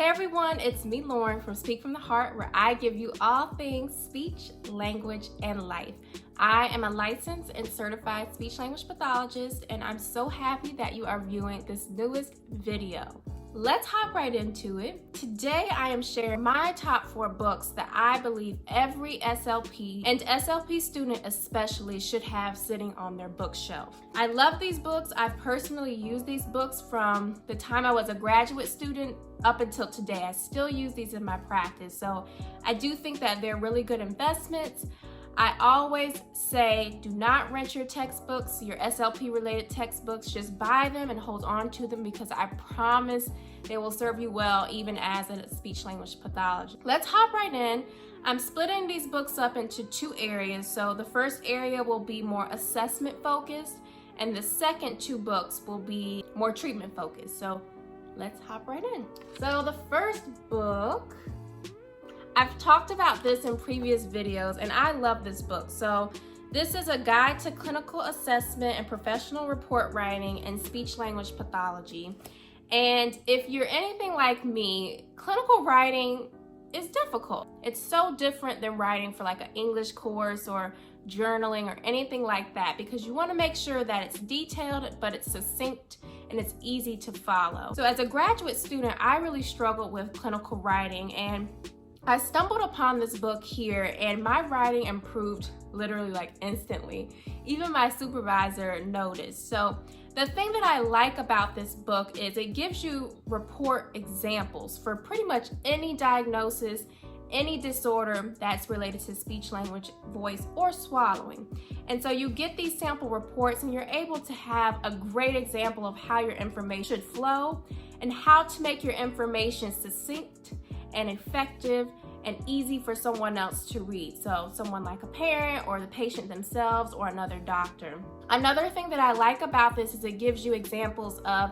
Hey everyone, it's me Lauren from Speak from the Heart, where I give you all things speech, language, and life. I am a licensed and certified speech language pathologist, and I'm so happy that you are viewing this newest video. Let's hop right into it. Today I am sharing my top 4 books that I believe every SLP and SLP student especially should have sitting on their bookshelf. I love these books. I've personally used these books from the time I was a graduate student up until today. I still use these in my practice, so I do think that they're really good investments. I always say, do not rent your textbooks, your SLP related textbooks. Just buy them and hold on to them, because I promise they will serve you well even as a speech language pathologist. Let's hop right in. I'm splitting these books up into 2 areas. So the first area will be more assessment focused, and the second 2 books will be more treatment focused. So let's hop right in. So the first book, I've talked about this in previous videos, and I love this book. So this is a guide to clinical assessment and professional report writing in speech language pathology. And if you're anything like me, clinical writing is difficult. It's so different than writing for like an English course or journaling or anything like that, because you want to make sure that it's detailed, but it's succinct and it's easy to follow. So as a graduate student, I really struggled with clinical writing, and I stumbled upon this book here, and my writing improved literally like instantly. Even my supervisor noticed. So the thing that I like about this book is it gives you report examples for pretty much any diagnosis, any disorder that's related to speech, language, voice, or swallowing. And so you get these sample reports, and you're able to have a great example of how your information should flow and how to make your information succinct and effective and easy for someone else to read. So someone like a parent or the patient themselves or another doctor. Another thing that I like about this is it gives you examples of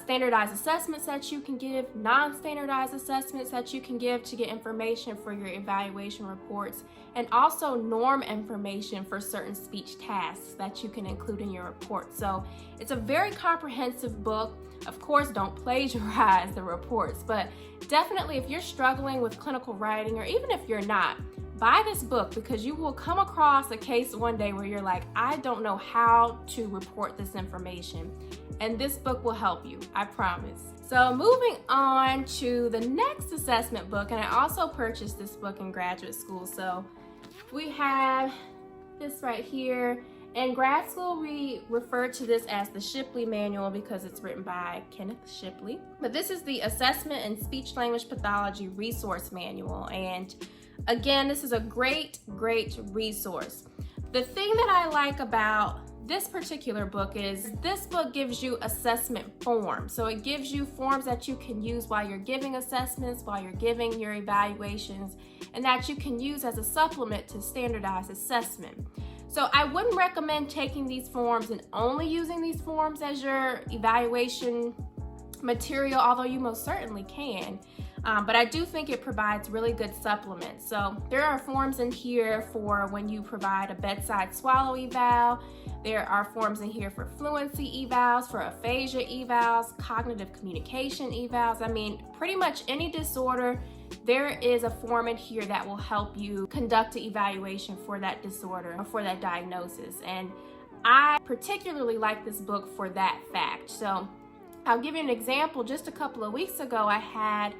standardized assessments that you can give, non-standardized assessments that you can give to get information for your evaluation reports, and also norm information for certain speech tasks that you can include in your report. So it's a very comprehensive book. Of course, don't plagiarize the reports, but definitely if you're struggling with clinical writing, or even if you're not, buy this book, because you will come across a case one day where you're like, I don't know how to report this information. And this book will help you, I promise. So moving on to the next assessment book, and I also purchased this book in graduate school. So we have this right here. In grad school, we refer to this as the Shipley Manual because it's written by Kenneth Shipley. But this is the Assessment in Speech Language Pathology Resource Manual. And again, this is a great resource. The thing that I like about this particular book is this book gives you assessment forms. So it gives you forms that you can use while you're giving assessments, while you're giving your evaluations, and that you can use as a supplement to standardized assessment. So I wouldn't recommend taking these forms and only using these forms as your evaluation material, although you most certainly can. But I do think it provides really good supplements. So there are forms in here for when you provide a bedside swallow eval. There are forms in here for fluency evals, for aphasia evals, cognitive communication evals. I mean, pretty much any disorder, there is a form in here that will help you conduct an evaluation for that disorder or for that diagnosis. And I particularly like this book for that fact. So I'll give you an example. Just a couple of weeks ago, I had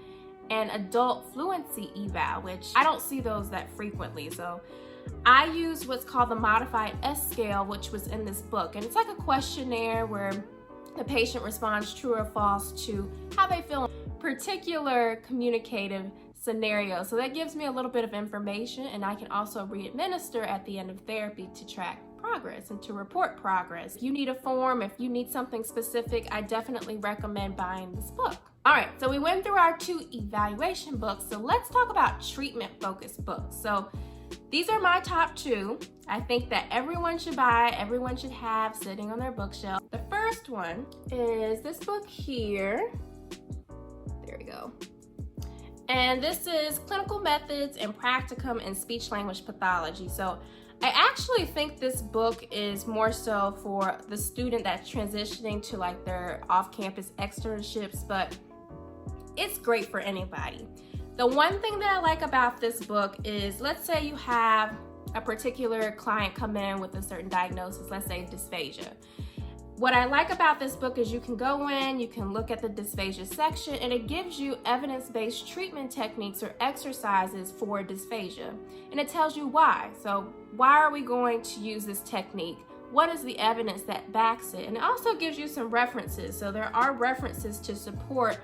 an adult fluency eval, which I don't see those that frequently. So I used what's called the modified S scale, which was in this book. And it's like a questionnaire where the patient responds true or false to how they feel in particular communicative scenario. So that gives me a little bit of information, and I can also re-administer at the end of therapy to track progress and to report progress. If you need a form, if you need something specific, I definitely recommend buying this book. All right, so we went through our 2 evaluation books. So let's talk about treatment-focused books. So these are my top 2. I think that everyone should buy, everyone should have sitting on their bookshelf. The first one is this book here. There we go. And this is Clinical Methods and Practicum in Speech Language Pathology. So I actually think this book is more so for the student that's transitioning to like their off-campus externships, but it's great for anybody. The one thing that I like about this book is, let's say you have a particular client come in with a certain diagnosis, let's say dysphagia. What I like about this book is you can go in, you can look at the dysphagia section, and it gives you evidence-based treatment techniques or exercises for dysphagia. And it tells you why. So why are we going to use this technique? What is the evidence that backs it? And it also gives you some references. So there are references to support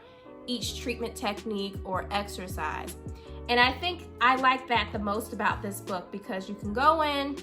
each treatment technique or exercise. And I think I like that the most about this book, because you can go in,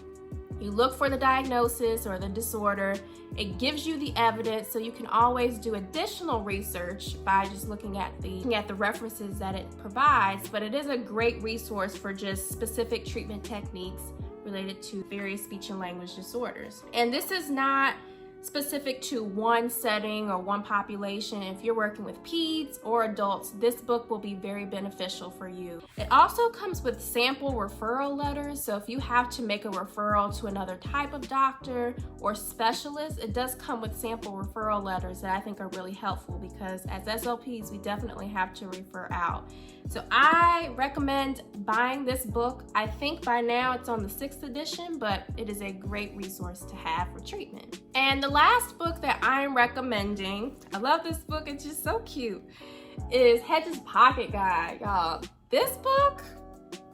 you look for the diagnosis or the disorder, it gives you the evidence, so you can always do additional research by just looking at the references that it provides. But it is a great resource for just specific treatment techniques related to various speech and language disorders. And this is not specific to one setting or one population. If you're working with peds or adults, this book will be very beneficial for you. It also comes with sample referral letters. So if you have to make a referral to another type of doctor or specialist, it does come with sample referral letters that I think are really helpful, because as SLPs, we definitely have to refer out. So I recommend buying this book. I think by now it's on the 6th edition, but it is a great resource to have for treatment. And the last book that I'm recommending, I love this book, it's just so cute, is Hedges Pocket Guide. Y'all, this book,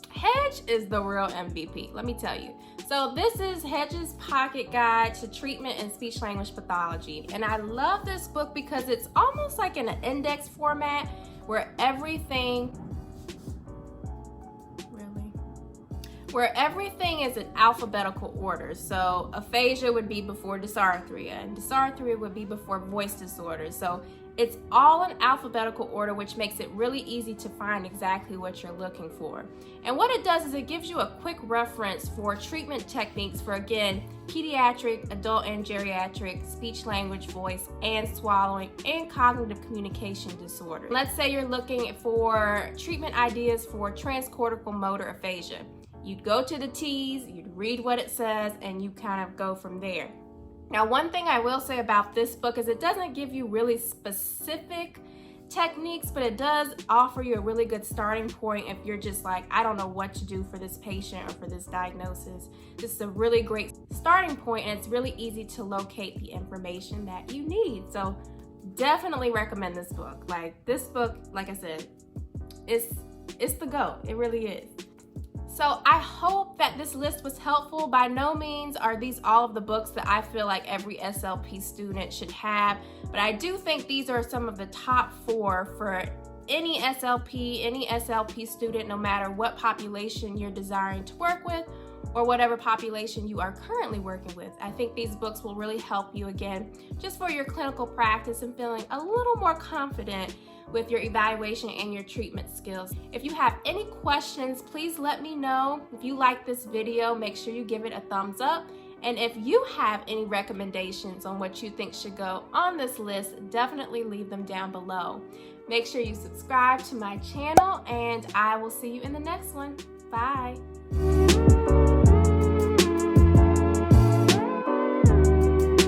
Hedge is the real MVP, let me tell you. So this is Hedges Pocket Guide to Treatment in Speech Language Pathology. And I love this book because it's almost like in an index format where everything is in alphabetical order. So aphasia would be before dysarthria, and dysarthria would be before voice disorders. So it's all in alphabetical order, which makes it really easy to find exactly what you're looking for. And what it does is it gives you a quick reference for treatment techniques for, again, pediatric, adult and geriatric, speech, language, voice, and swallowing, and cognitive communication disorders. Let's say you're looking for treatment ideas for transcortical motor aphasia. You'd go to the T's, you'd read what it says, and you kind of go from there. Now, one thing I will say about this book is it doesn't give you really specific techniques, but it does offer you a really good starting point if you're just like, I don't know what to do for this patient or for this diagnosis. This is a really great starting point, and it's really easy to locate the information that you need. So definitely recommend this book. Like, this book, like I said, it's the GOAT. It really is. So I hope that this list was helpful. By no means are these all of the books that I feel like every SLP student should have, but I do think these are some of the top 4 for any SLP student, no matter what population you're desiring to work with or whatever population you are currently working with. I think these books will really help you, again, just for your clinical practice and feeling a little more confident with your evaluation and your treatment skills. If you have any questions, please let me know. If you like this video, make sure you give it a thumbs up. And if you have any recommendations on what you think should go on this list, definitely leave them down below. Make sure you subscribe to my channel, and I will see you in the next one. Bye.